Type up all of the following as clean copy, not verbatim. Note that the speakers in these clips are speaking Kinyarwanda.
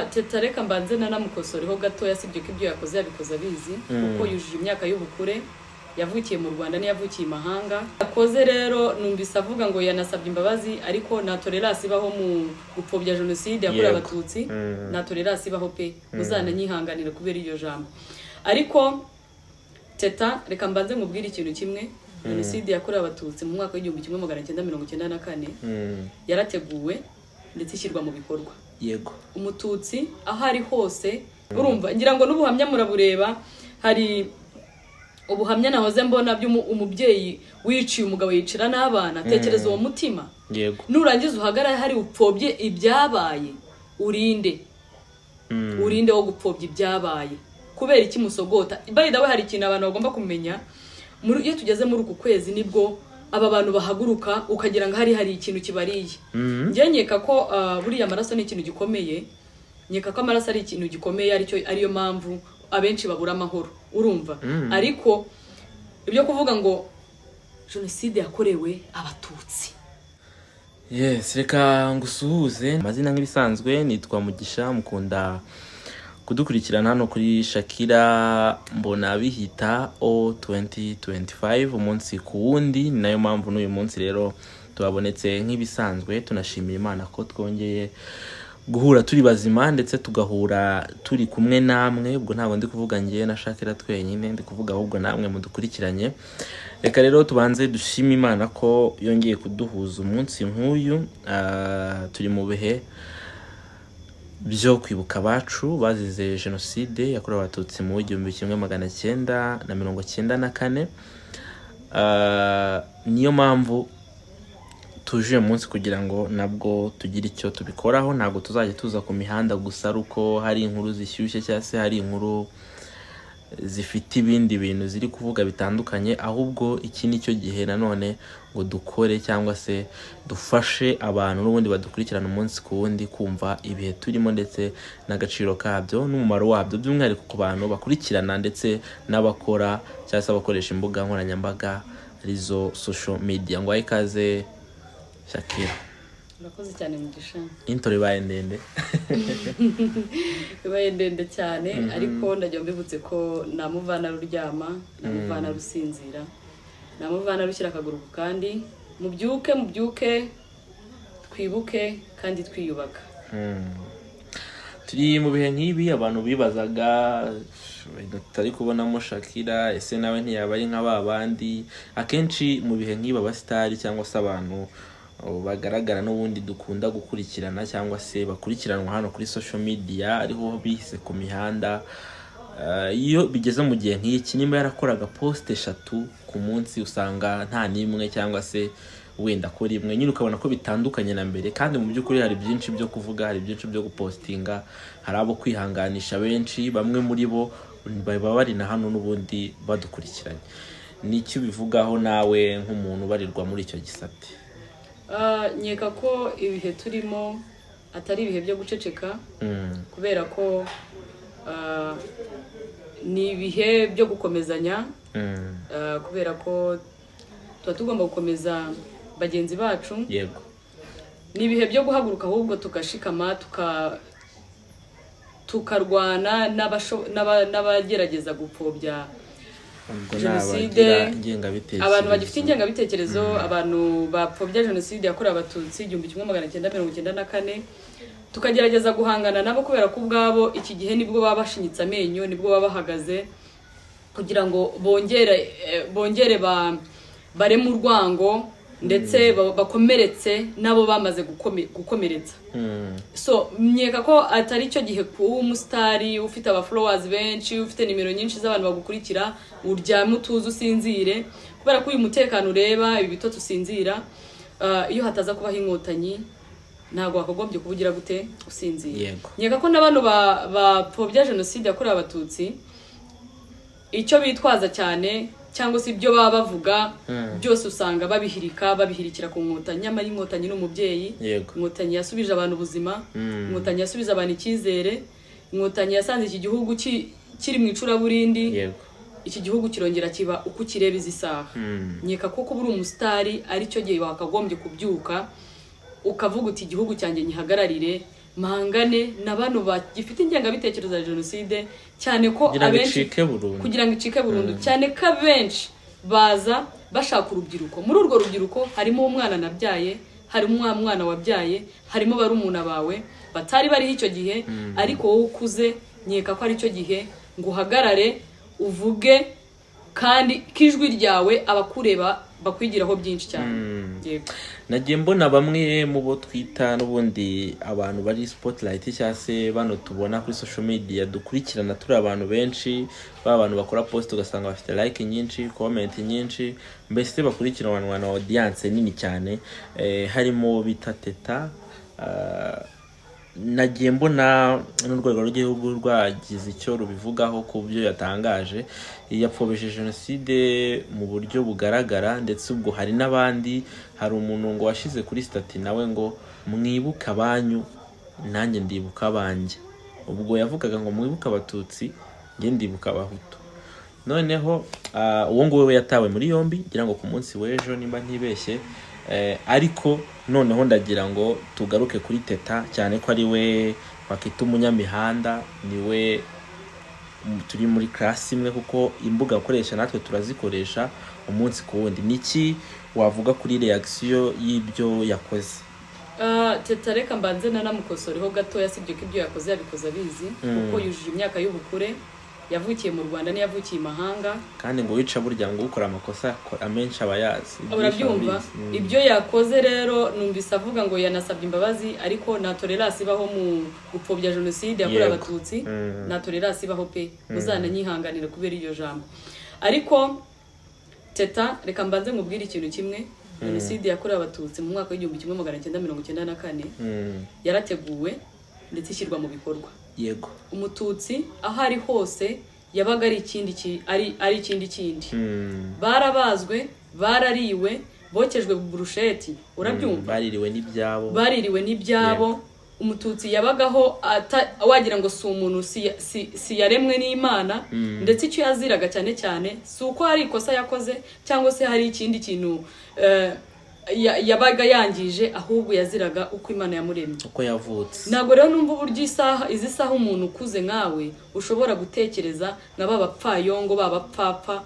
Teta reka mbanze nanamukosoreho gatoya sibyo ko ibyo yakoze yabikoze abizi kuko yujuje imyaka y'ubukure yavukiye mu Rwanda ni yavukiye imahanga akoze rero numvise avuga ngo yanasabye imbabazi ariko na tolerance ibaho mu gupfobya genocide yakorewe abatutsi na tolerance ibaho pe muzananyihanganira kubera iyo jambo ariko Teta reka mbanze mubwire ikintu kimwe genocide yakorewe abatutsi mu mwaka w'1994 yarateguwe ndetse ishyirwa mu bikorwa yego umututsi aho ari hose urumva ngira ngo n'ubuhamya murabureba hari ubuhamya nahoze mbona by'umubyeyi wiciye umugabo yicira n'abana tekereza uwo mutima yego nurangiza uhagarara hari upfobye ibyabaye urinde wo gupfobya ibyabaye kubera iki musogota by the way hari ikintu abantu bagomba kumenya iyo tugeze muri uku kwezi nibwo aba bantu bahaguruka ukagira ngo hari ikintu kibariye ngiye nkeka ko buriya amaraso ni ikintu gikomeye nkeka ko amaraso ari ikintu gikomeye ariyo mpamvu abenshi babura amahoro urumva ariko ibyo kuvuga ngo genocide yakorewe abatutsi yes reka ngusuhuze amazina nk'ibisanzwe nitwa Mugisha mukunda kudukurikirana hano kuri Shakira mbona bihita O2025 umunsi ku wundi ni nayo mpamvu n'uyu munsi rero tubabonetse nk'ibisanzwe tunashimira Imana ko twongeye guhura turi bazima ndetse tugahura turi kumwe namwe ubwo ntabwo ndi kuvuga ngiye na Shakira twenyine ndi kuvuga ahubwo namwe mudukurikiranye reka rero tubanze dushima Imana ko yongeye kuduhuza umunsi nk'uyu turi mu bihe byo kwibuka abacu bazize genocide yakorewe abatutsi mu 1994 niyo mpamvu tuje munsi kugira ngo nabwo tugire icyo tubikoraho ntabwo tuzajya tuza ku mihanda gusa ruko hari inkuru zishyushye cyangwa se hari inkuru zifite ibindi bintu ziri kuvuga bitandukanye ahubwo iki nicyo gihe nanone ngo dukore cyangwa se dufashe abantu n'ubundi badukurikirana umunsi ku wundi kumva ibihe turimo ndetse n'agaciro kabyo n'umumaro wabyo by'umwihariko ku bantu bakurikirana ndetse n'abakora cyangwa se abakoresha imbuga nkoranyambaga arizo social media ngo ayikaze Shakira urakoze cyane Mugisha intro ibaye ndende ibaye ndende cyane ariko ndajya mbibutse ko namuvana ruryama namuvana rusinzira namuvana rushyira akaguru kandi mubyuke twibuke kandi twiyubaka turi mu bihe nk'ibi abantu bibazaga tutari kubonamo Shakira ese nawe ntiyaba ari nk'ababandi akenshi mu bihe nk'iba abasitari cyangwa se abantu bagaragara n'ubundi dukunda gukurikirana cyangwa se bakurikiranwa hano kuri social media ariho bihise ku mihanda iyo bigeze mu gihe nk'iki nimba yarakoraga post 3 ku munsi usanga nta nimwe cyangwa se wenda ko rimwe nyine ukabona ko bitandukanye na mbere kandi mu by'ukuri hari byinshi byo kuvuga hari byinshi byo gupostinga hari abo kwihanganisha benshi bamwe muri bo baba bari na hano n'ubundi badukurikiranye n'icyo bivugaho nawe nk'umuntu barirwa muri icyo gisate nkeka ko ibihe turimo atari ibihe byo guceceka kubera ko ni ibihe byo gukomezanya kubera ko tuba tugomba gukomeza bagenzi bacu yego ni ibihe byo guhaguruka ahubwo tugashikama tukarwana n'abagerageza gupfobya genocide abantu bagifite ingengabitekerezo abantu bapfobya genocide yakorewe abatutsi 1994 tukagerageza guhangana nabo kubera ko ubwabo iki gihe nibwo baba bashinyitse amenyo nibwo baba bahagaze kugira ngo bongere bare mu rwango ndetse bakomeretse nabo bamaze gukomeretsa so myeka ko atari cyo gihe ku umusitari ufite aba followers benshi ufite nimero nyinshi z'abantu bagukurikira uryama utuze usinzire kubera ko uyu mutekano ureba ibi bito tusinzira iyo hataza kubaho inkotanyi ntago wakagombye kubugira gute usinzire myeka ko n'abantu bapfobya genocide yakorewe abatutsi icyo bitwaza cyane cyangwa se ibyo baba bavuga byose usanga babihirikira ku nkotanyi nyamara inkotanyi n'umubyeyi inkotanyi yasubije abantu ubuzima inkotanyi yasubije abantu icyizere inkotanyi yasanze iki gihugu kiri mu icuraburindi iki gihugu kirongera kiba uko kireba izi saha nyeka ko buri umusitari ari cyo gihe wakagombye kubyuka ukavuga uti igihugu cyanjye nyihagararire mahangane n'abantu bagifite ingengabitekerezo ya jenoside, cyane ko abenshi kugira ngo icike burundu, cyane ko abenshi baza bashaka urubyiruko. Muri urwo rubyiruko harimo umwana nabyaye, harimo umwana wabyaye, harimo barumuna bawe batari bariho icyo gihe, ariko wowe ukuze nkeka ko ari cyo gihe ngo uhagarare uvuge, kandi kijwi ryawe abakureba bakwigiraho byinshi cyane. Nagiye mbona bamwe mu bo twita n'ubundi abantu bari spotlight cyangwa se bano tubona kuri social media dukurikirana turi abantu benshi, abantu bakora post ugasanga bafite like nyinshi, comment nyinshi, mbese bakurikiranwa na audience nini cyane, harimo bita Teta. Nagiye mbona n'urwego rw'igihugu rwagize icyo rubivugaho ku byo yatangaje, yapfobeshe jenoside mu buryo bugaragara, ndetse ubwo hari n'abandi, hari umuntu ngo washize kuri stati nawe ngo mwibuka abanyu nanjye ndibuka abanjye. Ubwo yavugaga ngo mwibuka abatutsi njye ndibuka abahutu. Noneho uwo nguwe yatawe muri yombi ngira ngo ku munsi w'ejo nimba ntibeshye, ariko noneho ndagira ngo tugaruke kuri Teta, cyane ko ari we bakita umunyamihanda, niwe turi muri class imwe kuko imbuga akoresha natwe turazikoresha umunsi ku wundi. Niki wavuga kuri reaction y'ibyo yakoze? Teta reka mbanze nanamukosoreho gato, yasibye ko ibyo yakoze yabikoze abizi, kuko yujuje imyaka y'ubukure, yavukiye mu Rwanda niyavukiye imahanga, kandi ngo wica burya ngo ukora amakosa amenshi abayazi. Urabyumva ibyo yakoze rero, numvise avuga ngo yanasabye imbabazi, ariko nta tolerance ibaho mu gupfobya jenoside yakorewe abatutsi, nta tolerance ibaho pe, muzananyihanganira kubera iryo jambo. Ariko Teta reka mbanze ngubwire ikintu kimwe, jenoside yakorewe abatutsi mu mwaka w'1994 yarateguwe ndetse ishyirwa mu bikorwa. Yego, umututsi aho ari hose yabaga ari ikindi kindi. Barabazwe, barariwe, bokejwe burusheti, urabyumva, baririwe n'ibyabo. Umututsi yabagaho wagira ngo si umuntu, si yaremwe n'Imana, ndetse icyo yaziraga cyane cyane si uko hari ikosa yakoze cyangwa se hari ikindi kintu yabaga yangije, ahubwo yaziraga uko Imana yamuremye, uko yavutse. Ntabwo rero numva uburyo izi saha umuntu ukuze nkawe ushobora gutekereza nka babapfayongo, babapfapfa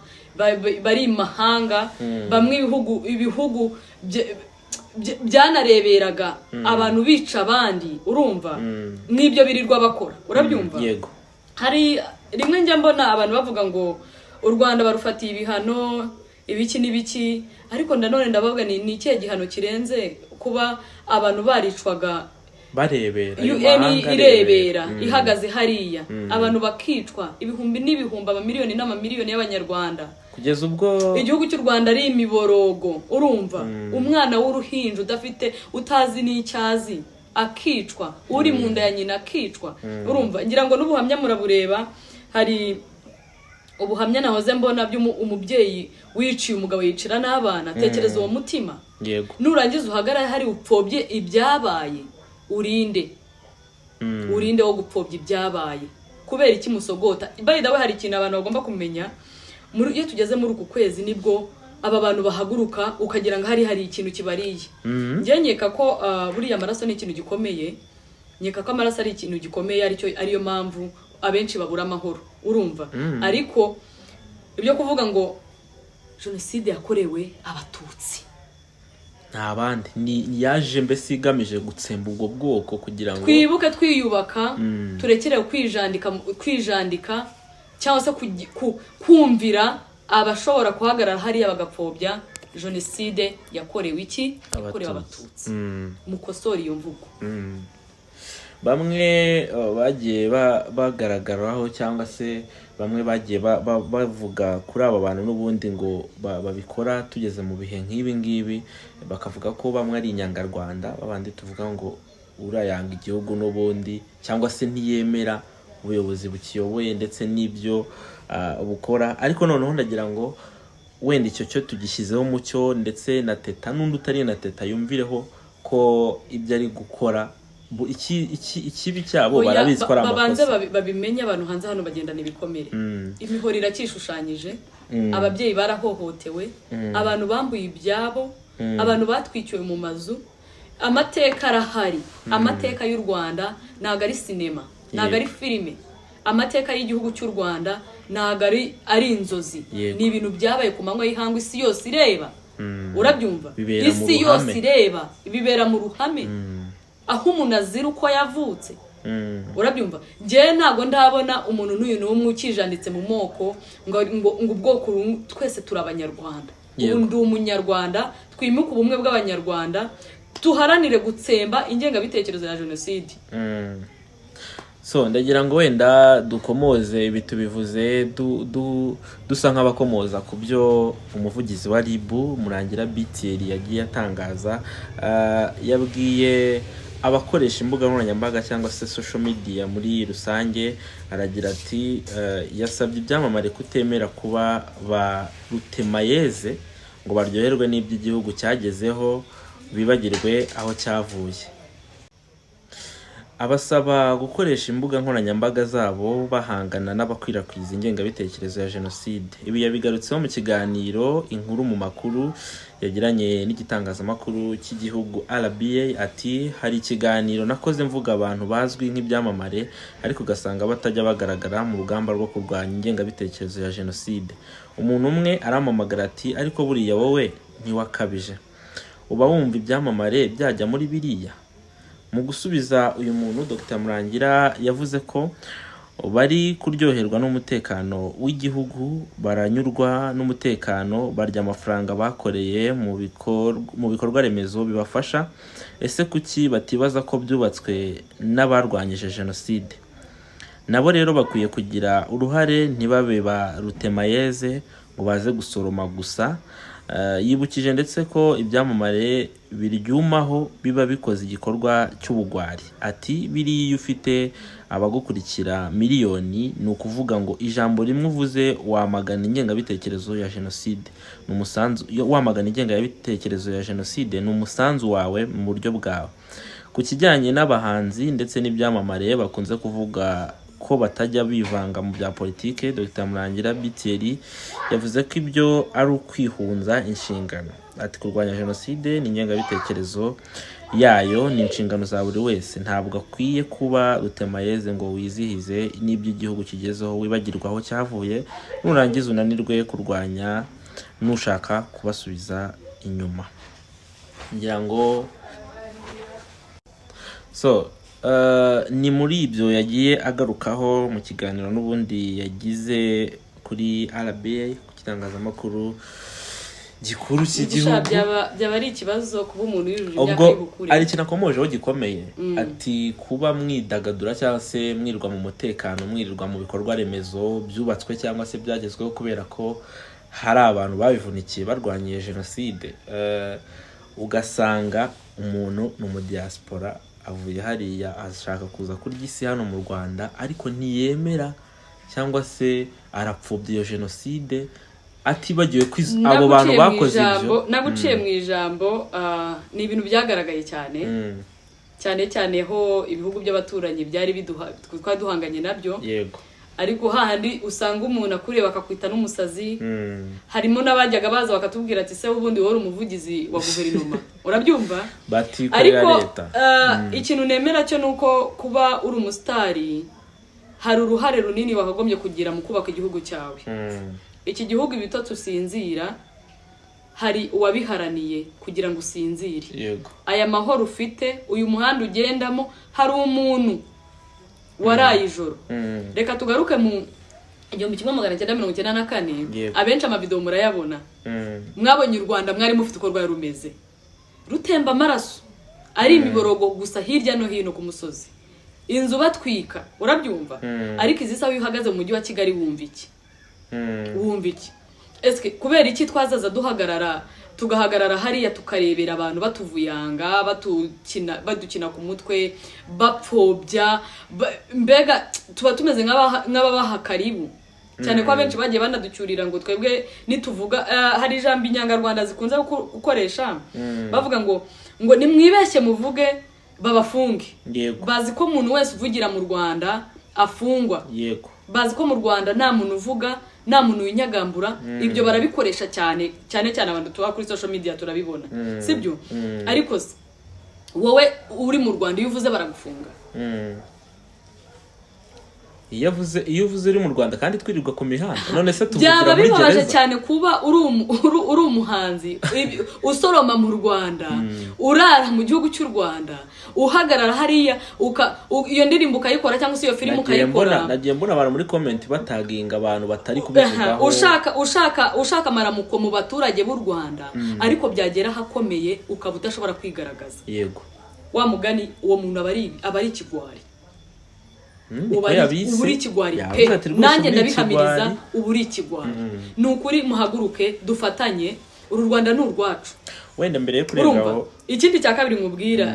bari imahanga, bamwe ibihugu byanareberaga abantu bica abandi, urumva n'ibyo birirwa bakora, urabyumva. Yego, hari rimwe njya mbona abantu bavuga ngo u Rwanda barufatiye ibihano ibiki n'ibiki, ariko nanone ndabavuga ni ikihe gihano kirenze kuba abantu baricwaga barebera, UN irebera ihagaze hariya, abantu bakicwa ibihumbi n'ibihumbi, amamiliyoni n'amamiliyoni y'abanyarwanda, kugeza ubwo igihugu cy'u Rwanda ari imiborogo, urumva. Umwana w'uruhinja udafite utazi n'icyazi akicwa, uri mu nda ya nyina akicwa, urumva. Ngira ngo n'ubuhamya murabureba, hari ubuhamya nahoze mbona by'umubyeyi wiciye umugabo yicira n'abana. Tekereza uwo mutima. Yego, nurangiza uhagarara hari upfobye ibyabaye, urinde wo gupfobya ibyabaye kubera iki musogota. By the way, hari ikintu abantu bagomba kumenya, iyo tugeze muri uku kwezi nibwo aba bantu bahaguruka ukagira ngo hari ikintu kibariye. Njye nkeka ko buriya amaraso ni ikintu gikomeye, nkeka ko amaraso ari ikintu gikomeye, ariyo mpamvu abenshi babura amahoro, urumva. Ariko ibyo kuvuga ngo jenoside yakorewe abatutsi nta bandi, ni yaje mbese igamije gutsemba ubwo bwoko kugira ngo twibuke twiyubaka, turekere kwijandika cyangwa se kumvira abashobora kuhagarara hariya bagapfobya jenoside yakorewe yakorewe abatutsi. Mukosora iyo mvugo. Bamwe bagiye bagaragaraho cyangwa se bamwe bagiye bavuga kuri aba bantu n'ubundi ngo babikora tugeze mu bihe nk'ibi ngibi, bakavuga ko bamwe ari inyangarwanda, babandi tuvuga ngo urayanga igihugu n'ubundi, cyangwa se ntiyemera ubuyobozi bukiyoboye ndetse n'ibyo bukora. Ariko noneho ndagira ngo wenda icyo cyo tugishyizeho umucyo, ndetse na Teta n'undi utari na Teta yumvireho ko ibyo ari gukora ikibi cyabo barabizwa amakosa. Babanze babimenye, abantu hanze hano bagendana ibikomere. Imihoro irakishushanyije, ababyeyi barahohotewe, abantu bambuye ibyabo, abantu batwikiwe mu mazu, amateka arahari. Amateka y'u Rwanda ntago ari sinema, ntago ari filime. Amateka y'igihugu cy'u Rwanda ntago ari inzozi, ni ibintu byabaye ku manywa y'ihanga, isi yose ireba. Urabyumva? Isi yose ireba, bibera mu ruhame, aho umuntu azira uko yavutse. Urabyumva? Je ntago ndabona umuntu n'uyu n'umwe ukijanditse mu moko ngo ubwoko twese turabanyarwanda. Undi umunyarwanda, twimuka ubumwe bw'abanyarwanda, tuharanire gutsemba ingengabitekerezo ya jenoside. So ndagira ngo wenda dukomoze ibi tubivuze dusa nk'abakomoza ku byo umuvugizi wa RIB Murangira BTL yagiye atangaza. Yabwiye abakoresha imbuga nkoranyambaga cyangwa se social media muri rusange, aragira ati yasabye ibyamamare kutemera kuba ba Rutemayeze ngo baryoherwe n'iby'igihugu cyagezeho, bibagirwe aho cyavuye. Abasaba gukoresha imbuga nkoranyambaga zabo bahangana n'abakwirakwiza ingengabitekerezo ya jenoside. Ibi yabigarutseho mu kiganiro Inkuru mu Makuru yagiranye n'igitangazamakuru cy'igihugu RBA. Ati hari ikiganiro nakoze mvuga abantu bazwi nk'ibyamamare ariko ugasanga batajya bagaragara mu rugamba rwo kurwanya ingengabitekerezo ya jenoside. Umuntu umwe aramamagara ati ariko buriya wowe ntiwakabije, uba wumva ibyamamare byajya muri biriya? Mu gusubiza uyu muntu Dr Murangira yavuze ko bari kuryoherwa n'umutekano w'igihugu, baranyurwa n'umutekano, barya amafaranga bakoreye mu bikorwa remezo bibafasha. Ese kuki batibaza ko byubatswe n'abarwanyije jenoside? Nabo rero bakwiye kugira uruhare, ntibabe ba Rutemayeze ngo baze gusoroma gusa. Yibukije ndetse ko ibyamamare biryumaho biba bikoze igikorwa cy'ubugwari. Ati biriya ufite abagukurikira miliyoni, ni ukuvuga ngo ijambo rimwe uvuze wamagana ingengabitekerezo ya jenoside, wamagana ingengabitekerezo ya jenoside ni umusanzu wawe mu buryo bwawe. Ku kijyanye n'abahanzi ndetse n'ibyamamare bakunze kuvuga ko batajya bivanga mu bya politike, Dr Murangira BTL yavuze ko ibyo ari ukwihunza inshingano. Ati kurwanya jenoside ni ingengabitekerezo yayo, ni inshingano za buri wese. Ntabwo akwiye kuba Rutemayeze ngo wizihize n'iby'igihugu kigezeho wibagirwa aho cyavuye, nurangiza unanirwe kurwanya nushaka kubasubiza inyuma. Ngira ngo ni muri ibyo yagiye agarukaho mu kiganiro n'ubundi yagize kuri RBA ku kitangazamakuru gikuru cy'igihugu. Byaba ari ikibazo kuba umuntu yujuje imyaka y'ubukure. Ari ikintu akomojeho gikomeye. Ati kuba mwidagadura cyangwa se mwirirwa mu mutekano, mwirirwa mu bikorwa remezo byubatswe cyangwa se byagezweho kubera ko hari abantu babivunikiye barwanyiye jenoside, ugasanga umuntu ni umudiaspora avuye hariya ashaka kuza kurya isi hano mu Rwanda, ariko ntiyemera cyangwa se arapfobya iyo jenoside, atibagiwe ko abo bantu bakoze ibyo. Naguciye mu ijambo, ni ibintu byagaragaye cyane cyane ho ibihugu by'abaturanyi byari twaduhanganye nabyo. Yego. Ariko hahandi usanga umuntu akuriye bakakwita n'umusazi. Harimo n'abajyaga baza bakatubwira ati se ubundi wari umuvugizi wa guverinoma. Urabyumva? Ariko ikintu nemera cyo nuko kuba uri umusitari hari uruhare runini wakagombye kugira mu kubaka igihugu cyawe. Iki gihugu ibitotsi usinzira hari uwabiharaniye kugira ngo usinzire. Yego. Aya mahoro ufite, uyu muhanda ugendamo, hari umuntu waraye ijoro. Reka tugaruke mu 1994. Abenshi amavideo murayabona. Mwabonye u Rwanda mwari mufite uko rwari rumeze, rutemba amaraso, ari imiborogo gusa hirya no hino ku musozi, inzu batwika. Urabyumva? Ariko izisa uhagaze mu mujyi wa Kigali wumva iki? Wumva iki? Eske kubera iki twazaza tugahagarara hariya tukarebera abantu batuvuyanga, badukina ku mutwe, bapfobya, mbega tuba tumeze nk'ababaha karibu cyane ko abenshi bagiye banaducyurira ngo twebwe nituvuga. Hari ijambo inyangarwanda zikunze gukoresha bavuga ngo nimwibeshye muvuge babafunge. Bazi ko umuntu wese uvugira mu Rwanda afungwa. Yego. Bazi ko mu Rwanda nta muntu uvuga, nta muntu winyagambura. Ibyo barabikoresha cyane abantu tuba kuri social media turabibona. Sibyo? Ariko wowe uri mu Rwanda iyo uvuze baragufunga. iyo uvuze uri mu Rwanda kandi twirirwa ku mihanda none se tuvugira muri gereza. Bibabaje cyane kuba uri umuhanzi usoroma mu Rwanda, urara mu gihugu cy'u Rwanda, uhagarara hariya iyo ndirimbo ukayikora cyangwa se iyo filime ukayikora. Nagiye mbona abantu muri comment bataginga abantu batari kubivugaho. ushaka amaramuko mu baturage b'u Rwanda, ariko byagera hakomeye ukaba udashobora kwigaragaza. Yego. Wa mugani uwo muntu aba ari ikigwari. Uburi ikigwari pe, nanjye ndabihamiriza uburi ikigwari. Nukuri muhaguruke dufatanye, uru Rwanda ni urwacu. Wenda mbere yo kurengaho ikindi cya kabiri nkubwira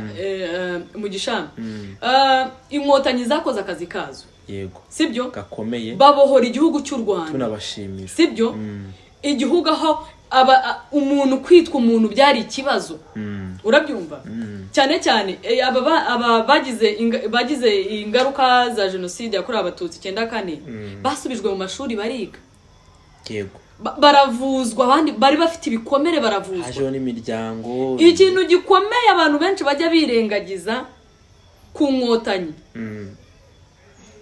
mu gishamba, inkotanyi zakoze akazi kazo. Yego. Sibyo? Gakomeye. Babohora igihugu cy'u Rwanda. Tunabashimira. Sibyo? Igihugu aho umuntu kwitwa umuntu byari ikibazo. Urabyumva? Cyane cyane aba bagize ingaruka za jenoside yakorewe abatutsi 94 basubijwe mu mashuri bariga. Yego. Baravuzwa, abandi bari bafite ibikomere baravuzwa. Haje n'imiryango. Ikintu gikomeye abantu benshi bajya birengagiza ku nkotanyi.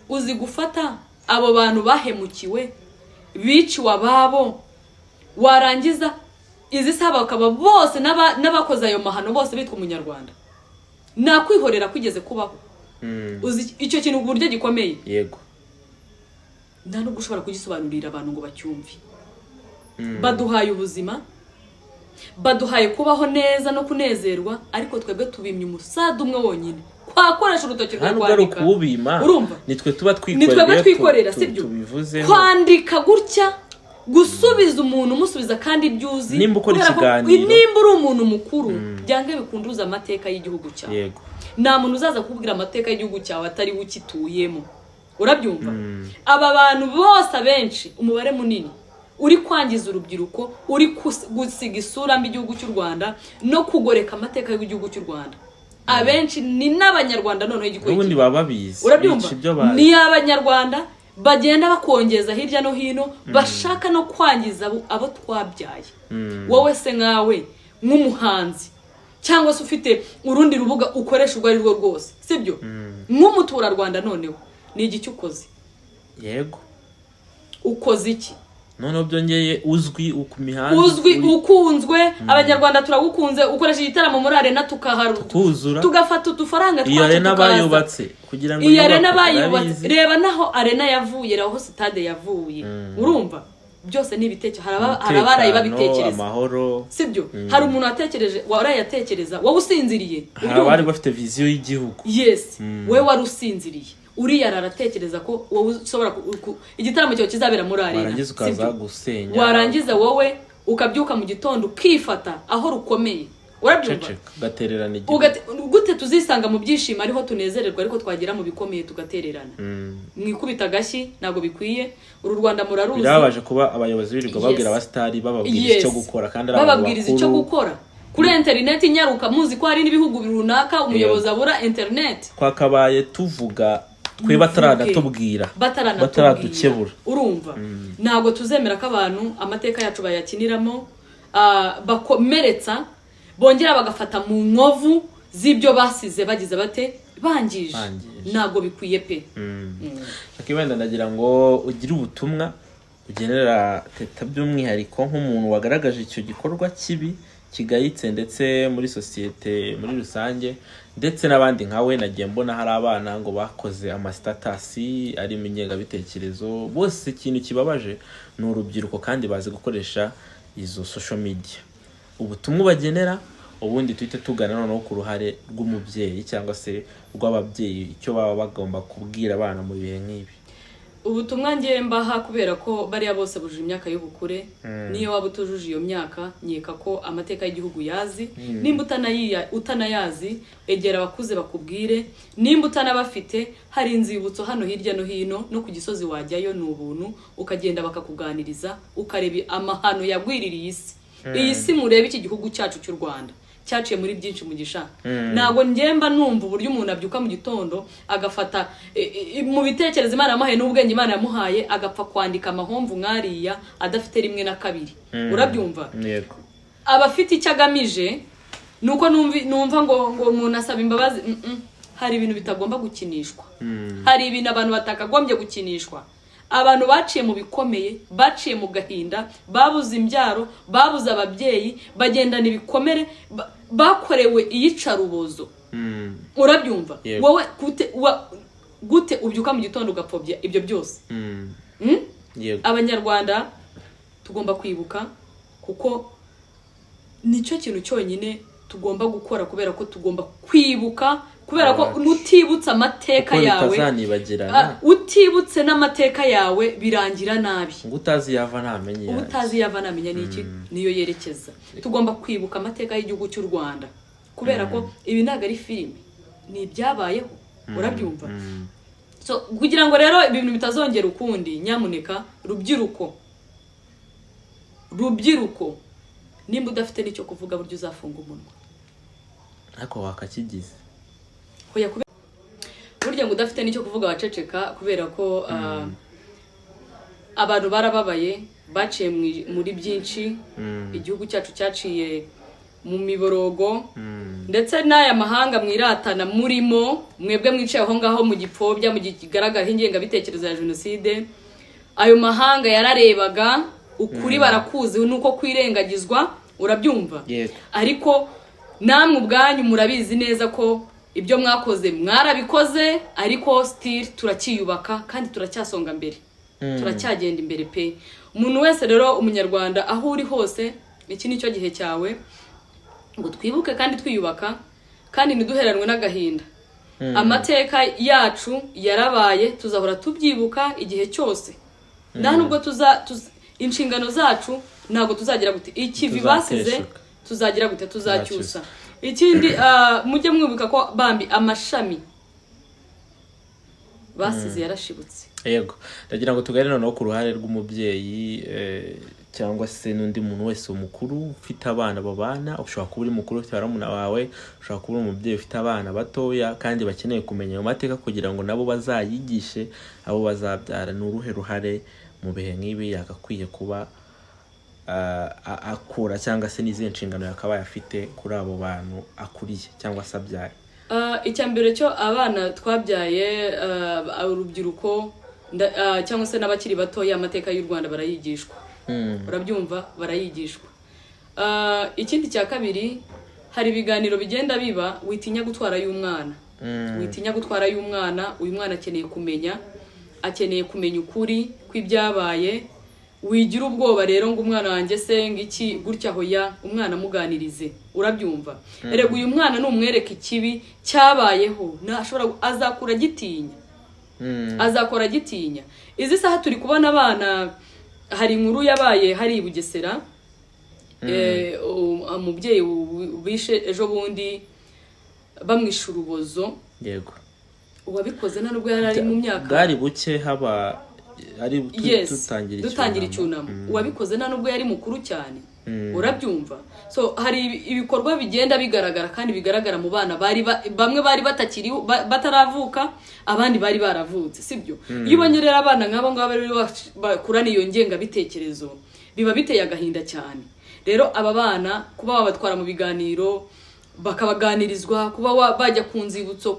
Uzi gufata abo bantu bahemukiwe, biciwe ababo, warangiza izi saba bakaba bose n'abakoze ayo mahano bose bitwa umunyarwanda. Nakwihorera kwigeze kubaho. Uzi icyo kintu uburyo gikomeye. Yego. Nta no gushobora kugisobanurira abantu ngo bacyumve. Baduhaye ubuzima, baduhaye kubaho neza no kunezerwa, ariko twebwe tubimye umusada umwe wonyine. Kwakoresha urutoki rwo kwandika. Urumva? Nitwe tuba twikorera sibyo? Kwandika gutya, gusubiza umuntu umusubiza kandi byuzi. Nimba ukora ikiganiro, nimba uri umuntu mukuru, byange bikunduza amateka y'igihugu cyawe. Yego. Nta muntu uzaza kubwira amateka y'igihugu cyawe atari ukituyemo. Urabyumva? Aba bantu bose abenshi, umubare munini uri kwangiza urubyiruko, uri gusiga isura mbi igihugu cy'u Rwanda no kugoreka amateka y'igihugu cy'u Rwanda. Abenshi ni n'abanyarwanda noneho igikorwa. Ubundi baba babizi. Urabyumva? Ni abanyarwanda bagenda bakongeza hirya no hino, bashaka no kwangiza abo twabyaye. Wowe se nkawe nk'umuhanzi cyangwa se ufite urundi rubuga ukoresha urwo ari rwo rwose, sibyo? Nk'umutura Rwanda noneho ni iki ukoze? Yego. Ukoze iki? Noneho byongeye uzwi ukumihanda. Uzwi ukunzwe, abanyarwanda turagukunze, ukoresha igitaramo muri arena tukuzura. Tugafata udufaranga twacu arena bayubatse kugira ngo arena bayubatse. Reba naho arena yavuye, raho stade yavuye. Urumva? Byose ni ibitekerezo. Harabaraye babitekereza. Amahoro. Sibyo? Hari umuntu watekereje, warayatekereza, wowe usinziriye. Abari bafite vision y'igihugu. Yes. Wewe warusinziriye. Uriya aratekereza ko wowe ushobora igitaramo cyawe kizabera muri arena. Warangiza ukaza gusenya. Warangiza wowe ukabyuka mu gitondo ukifata aho rukomeye. Urabyumva? Gatererana igihugu. Gute tuzisanga mu byishimo ariho tunezererwa, ariko twagera mu bikomeye tugatererana. Mwikubita gashyi ntabwo bikwiye. Uru Rwanda muraruzi. Birabaje kuba abayobozi birirwa babwira abastari bababwiriza icyo gukora kandi bababwiriza icyo gukora. Kuri internet nyaruka muzi ko hari n'ibihugu runaka umuyobozi abura internet. Kwakabaye tuvuga twe bataradukebura. Urumva? Ntabwo tuzemera ko abantu amateka yacu bayakiniramo, bakomeretsa, bongera bagafata mu nkovu z'ibyo basize bagize bate bangije. Ntabwo bikwiye pe. Akibenda ndagira ngo ugire ubutumwa ugenera Teta by'umwihariko nk'umuntu wagaragaje icyo gikorwa kibi kigayitse ndetse muri societe muri rusange, ndetse n'abandi nkawe nagiye mbona hari abana ngo bakoze amastatasi ari minyenga bitekerezo. Bose ikintu kibabaje ni urubyiruko kandi bazi gukoresha izo social media. Ubutumwa bagenera ubundi twite tugana noneho ku ruhare rw'umubyeyi cyangwa se rw'ababyeyi, icyo baba bagomba kubwira abana mu bihe nk'ibi. Ubutumwa ngiye mbaha kubera ko bariya bose bujuje imyaka y'ubukure. Niyo waba utujuje iyo myaka, nyeka ko amateka y'igihugu yazi. Nimba utanayazi, egera abakuze bakubwire. Nimba utanabafite, hari inzibutso hano hirya no hino, no ku Gisozi wajyayo n'ubuntu, ukagenda bakakuganiriza, ukareba amahano yagwiririye isi. Iyi si murebe iki gihugu cyacu cy'u Rwanda cyaciye muri byinshi mu gisha. Nago ngemba numva uburyo umuntu abyuka mu gitondo agafata mu bitekerezo Imana yamuhaye n'ubwenge Imana yamuhaye, agapfa kwandika amahomvu nkariya adafite rimwe na kabiri. Urabyumva? Yego. Abafite icyagamije nuko numva ngo umuntu asaba imbabazi. Hari ibintu bitagomba gukinishwa. Hari ibintu abantu batakagombye gukinishwa. Abantu baciye mu bikomeye, baciye mu gahinda, babuze imbyaro, babuze ababyeyi, bagendana ibikomere, bakorewe iyicarubozo. Urabyumva? Wowe gute ubyuka mu gitondo ugapfobya ibyo byose? Abanyarwanda tugomba kwibuka, kuko nicyo kintu cyonyine tugomba gukora, kubera ko tugomba kwibuka, kubera ko utibutse amateka yawe, utibutse n'amateka yawe birangira nabi. Utazi yava ntamenya niki niyo yerekeza. Tugomba kwibuka amateka y'igihugu cy'u Rwanda, kubera ko ibi ntago ari filime, ni ibyabayeho. Urabyumva? So kugira ngo rero ibintu bitazongera ukundi, nyamuneka rubyiruko, nimba udafite nicyo kuvuga buryo uzafunga umunwa. Ariko wakakigize. Hoya burya ngo udafite nicyo kuvuga waceceka, kubera ko abantu barababaye, baciye muri byinshi. Igihugu cyacu cyaciye mu miborogo, ndetse n'aya mahanga mwiratana murimo, mwebwe mwicaye aho ngaho mu gipfobya, mu kigaragara ingenga bitekerezo ya jenoside. Ayo mahanga yararebaga ukuri, barakuzi nuko kwirengagizwa. Urabyumva? Ariko namwe ubwanyu murabizi neza ko ibyo mwakoze mwarabikoze, ariko still turacyiyubaka kandi turacyasonga mbere. Turacyagenda imbere pe. Umuntu wese rero, umunyarwanda aho uri hose, iki nicyo gihe cyawe ngo twibuke kandi twiyubaka, kandi ntiduheranwe n'agahinda. Amateka yacu yarabaye, tuzahora tubyibuka igihe cyose. Nta nubwo inshingano zacu ntabwo tuzagira gute ikivi basize, tuzagira gute tuzacyusa. Ikindi mujye mwibuka ko bambi amashami basize yarashibutse. Yego, ndagira ngo tuganire noneho ku ruhare rw'umubyeyi cyangwa se n'undi muntu wese umukuru ufite abana babana. Ushobora kuba uri mukuru ufite barumuna wawe, ushobora kuba uri umubyeyi ufite abana batoya kandi bakeneye kumenya ayo mateka kugira ngo nabo bazayigishe abo bazabyara. Ni uruhe ruhare mu bihe nk'ibi yagakwiye kuba akura, cyangwa se n'izihe nshingano yakabaye afite kuri abo bantu akuriye cyangwa se abyaye? Icya mbere cyo, abana twabyaye, urubyiruko cyangwa se n'abakiri batoya, amateka y'u Rwanda barayigishwa. Urabyumva? Barayigishwa. Ikindi cya kabiri, hari ibiganiro bigenda biba, witinya gutwara y'umwana. Witinya gutwara y'umwana. Uyu mwana akeneye kumenya ukuri kw'ibyabaye. Wigira ubwoba rero ngo umwana wanjye se ngiki gutya, hoya, umwana muganirize. Urabyumva? Erega uyu mwana numwereka ikibi cyabayeho, nashobora azakura gitinya. Azakora gitinya. Izi saha turi kubona abana, hari inkuru yabaye hari i Bugesera, umubyeyi bishe ejo bundi bamwisha urubozo. Yego. Uwabikoze nta nubwo yari ari mu myaka, bwari buke haba ari dutangira icyunamo. Uwabikoze nta nubwo yari mukuru cyane. Urabyumva? So hari ibikorwa bigenda bigaragara, kandi bigaragara mu bana bamwe bari batakiriho, bataravuka, abandi bari baravutse, sibyo? Iyo ubanyerera abana nk'abo ngabo bari bakurana iyo ngenga bitekerezo, biba biteye agahinda cyane. Rero aba bana kuba babatwara mu biganiro, bakabaganirizwa, kuba bajya ku nzibutso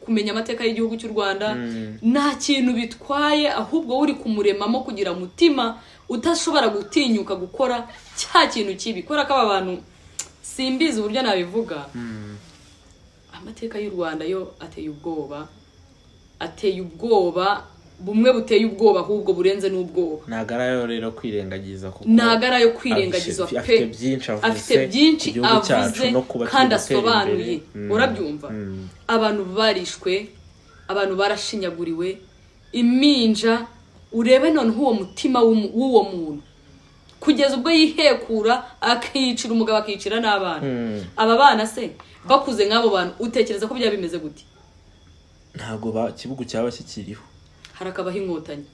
kumenya amateka y'igihugu cy'u Rwanda, nta kintu bitwaye, ahubwo uri kumuremamo kugira mutima utashobora gutinyuka gukora cya kintu kibi. Kubera ko aba bantu simbizi uburyo nabivuga, amateka y'u Rwanda yo ateye ubwoba, bumwe buteye ubwoba, ahubwo burenze n'ubwoba. Nagarayo rero kwirengagiza, kuko nagarayo kwirengagizwa pe, afite byinshi avuze kandi asobanuye. Urabyumva? Abantu barishwe, abantu barashinyaguriwe, iminja. Urebe none uwo mutima w'uwo muntu, kugeza ubwo yihekura akicira umugabo akicira n'abana. Aba bana se bakuze nk'abo bantu, utekereza ko byaba bimeze gute? Ntabwo kibugu cyaba kikiriho. Harakabaho inkotanyi.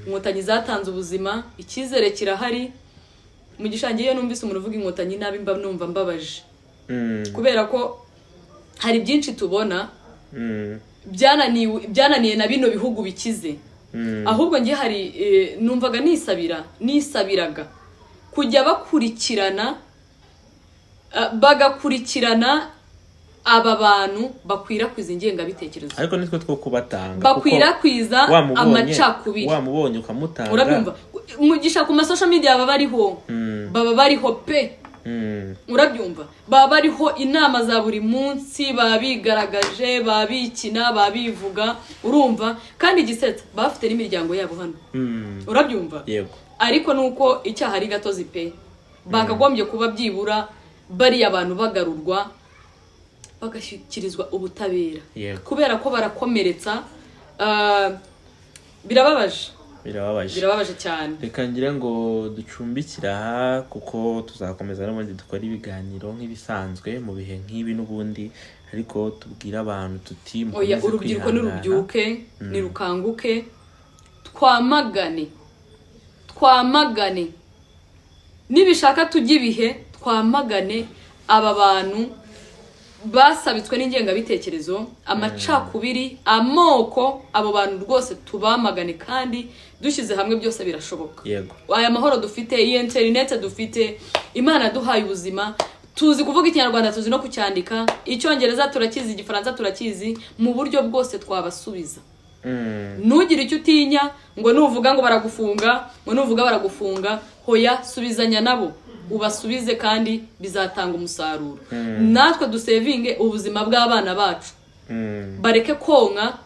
Inkotanyi zatanze ubuzima, icyizere kirahari. Mu gishangiye iyo numvise umuntu uvuga inkotanyi nabi, mba numva mbabaje. Kubera ko hari byinshi tubona byananiye na bino bihugu bikize. Ahubwo ngiye hari numvaga nisabiraga kujya bakurikirana bagakurikirana aba bantu bakwirakwiza ingengabitekerezo, ariko nitwe two kubatanga bakwirakwiza amacakubiri. Wamubonye ukamutanga, urabyumva, mugisha ku social media baba bariho pe. Urabyumva, baba bariho inama za buri munsi, babigaragaje, babikina, babivuga, urumva, kandi igisetsa bafite n'imiryango yabo hano. Urabyumva, yego, ariko nuko icyaha ari gatozi pe. Bakagombye kuba byibura bari abantu bagarurwa bagashyikirizwa ubutabera, kubera ko barakomeretsa. Birababaje cyane. Reka ngira ngo ducumbikira aha, kuko tuzakomeza n'ubundi dukora ibiganiro nk'ibisanzwe mu bihe nk'ibi n'ubundi, ariko tubwira abantu tuti oya, urubyiruko nirubyuke, nirukanguke, twamagane nibishaka tujye ibihe, twamagane aba bantu basabitswe n'ingengabitekerezo, amacakubiri, amoko. Abo bantu rwose tubamagane, kandi dushyize hamwe byose birashoboka. Yego, aya mahoro dufite, iyi internet dufite, Imana duhaye ubuzima, tuzi kuvuga Ikinyarwanda, tuzi no kucyandika, Icyongereza turakizi, Igifaransa turakizi, mu buryo bwose twabasubiza. Ntugire icyo utinya ngo nuvuga ngo baragufunga, ngo nuvuga baragufunga, hoya, subizanya nabo, ubasubize, kandi bizatanga umusaruro. Natwe dusevinge ubuzima bw'abana bacu, bareke konka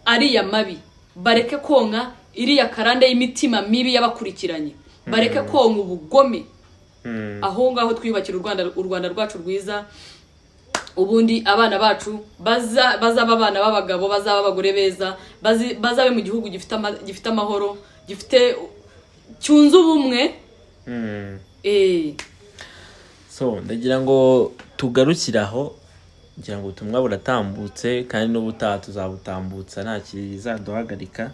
ariya mabi, bareke konka iriya karande y'imitima mibi y'abakurikiranye, bareke konka ubugome. Aho ngaho twiyubakira u Rwanda rwacu rwiza, ubundi abana bacu bazaba abana b'abagabo, bazaba abagore beza, bazabe mu gihugu gifite amahoro, gifite cyunze ubumwe. So ndagira ngo tugarukiraho, ngira ngo ubutumwa buratambutse, kandi n'ubutaha tuzabutambutsa nta kizaduhagarika.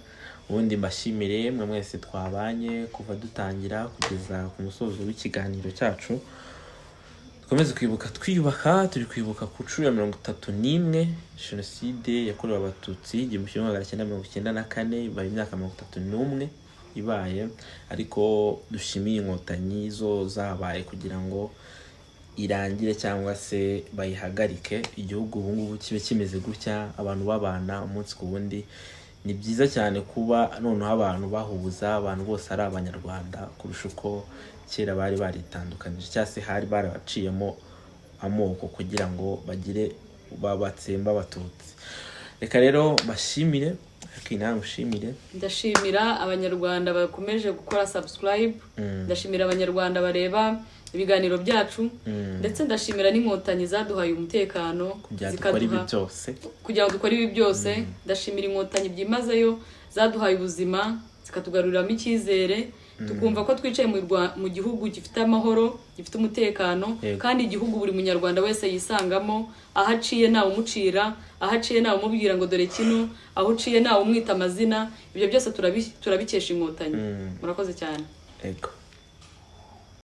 Ubundi mbashimire mwe mwese twabanye kuva dutangira kugeza ku musozo w'ikiganiro cyacu. Dukomeze kwibuka twiyubaka, turi kwibuka ku nshuro ya 31 Jenoside yakorewe Abatutsi 1994, ibaye imyaka 31 ibaye, ariko dushimiye inkotanyi zo zabaye kugira ngo irangire cyangwa se bayihagarike, igihugu ubu ngubu kibe kimeze gutya, abantu babana umunsi ku wundi. Ni byiza cyane kuba noneho abantu bahuza, abantu bose ari abanyarwanda, kurusha uko kera bari baritandukanyije, cyangwa se hari barabaciyemo amoko kugira ngo bagire babatsemba Abatutsi. Reka rero bashimire, nawe ushimire. Ndashimira abanyarwanda bakomeje gukora subscribe, ndashimira abanyarwanda bareba ibiganiro byacu, ndetse ndashimira n'inkotanyi zaduhaye umutekano kugira ngo dukore ibi byose. Ndashimira inkotanyi byimazeyo zaduhaye ubuzima, zikatugaruriramo icyizere, tukumva ko twicaye mu gihugu gifite amahoro, gifite umutekano, kandi igihugu buri munyarwanda wese yisangamo, aho aciye ntawe umucira, aho aciye ntawe umubwira ngo dore kino, aho uciye ntawe umwita amazina. Ibyo byose turabikesha inkotanyi. Murakoze cyane. Ego.